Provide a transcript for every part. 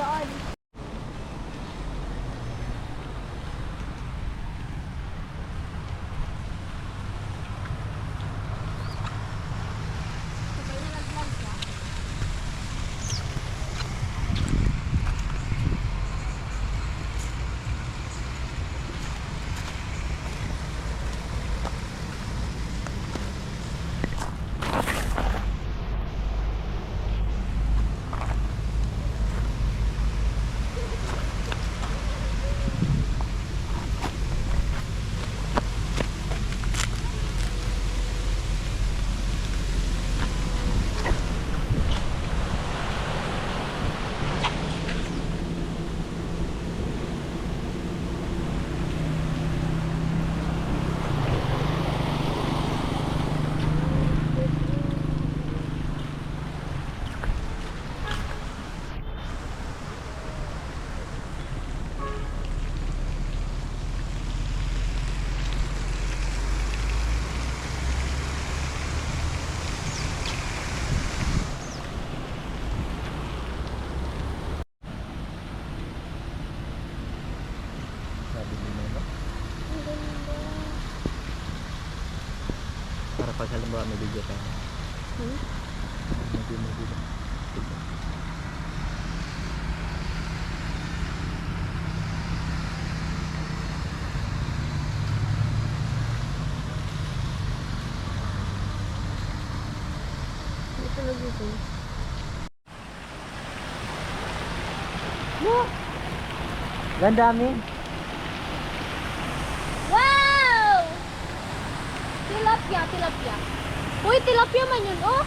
daan. Para pag halimbawa may video tayo. May video. Dito na dito. Look! Gandami. Wow! Tilapia, tilapia. Uy, tilapia man yun, oh!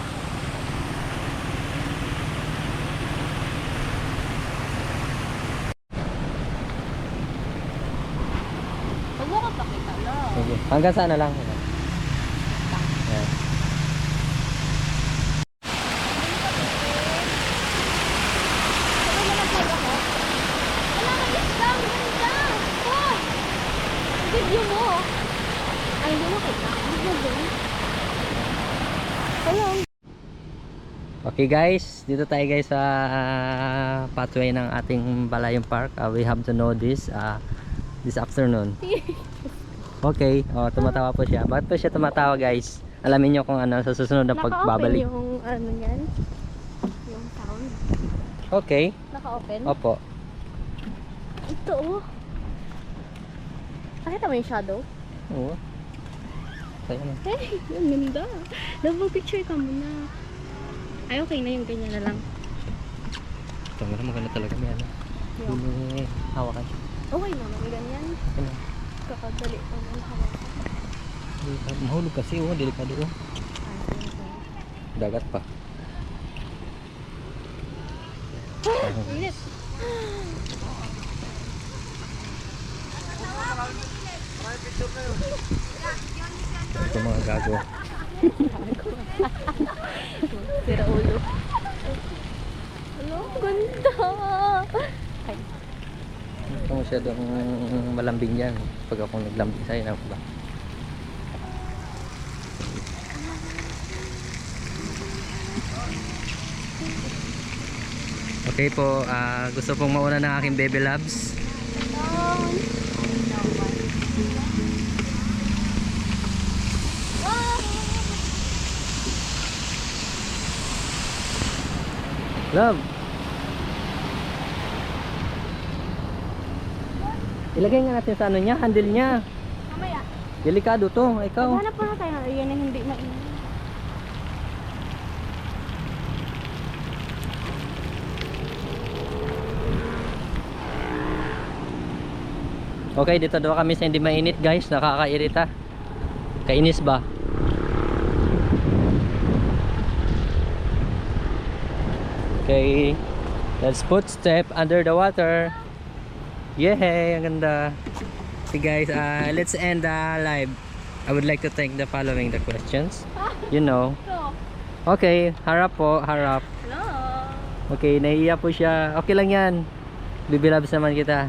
Huwag mo ka pakita lang. Sige. Hanggang saan na lang. Ayan. Sabi mo nag-vlog ako? Wala kang isda, ang ganda! Oh! Video mo. Ay, hindi mo kita. Video mo. Hello. Okay guys, dito tayo guys sa pathway ng ating Balayong Park. We have to know this this afternoon. Okay, oh, tumatawa po siya. Bakit po siya tumatawa guys? Alamin nyo kung ano sa susunod na pagbabalik. Naka-open yung ano yan? Yung sound. Okay, Naka-open? opo. Ito oh. Nakita mo yung shadow? Oo. Kaya na. Hey, ang ganda. Double picture ka muna. Ay, okay na yung ganyan na lang. Ito nga maganda talaga may ano. Yung. May hawakan siya. Okay naman, ganyan. Ano? Kakadali ko ng hawakan. Mahulog kasi oh, delikado oh. Dagat pa. Init. Ito mga gago. Sira ulo. Ano? Ganda. Ay. Ito masyadong malambing yan. Pag ako naglambing sa'yo na ba? Okay po, gusto pong mauna ng aking baby loves. Love. Ilagay nga natin sa ano niya, handle niya. Mamaya. Delikado to, ikaw. Maghanap pa na tayo ng area na hindi mainit. Okay, dito daw kami sa hindi mainit guys, nakakairita. Kainis ba? Okay, let's put step under the water. Yay, ang ganda. Okay guys, let's end the live. I would like to thank the following the questions. You know. So, Okay, harap po, harap. hello. Okay, nahihiya po siya. Okay lang yan. Bibilabs naman kita.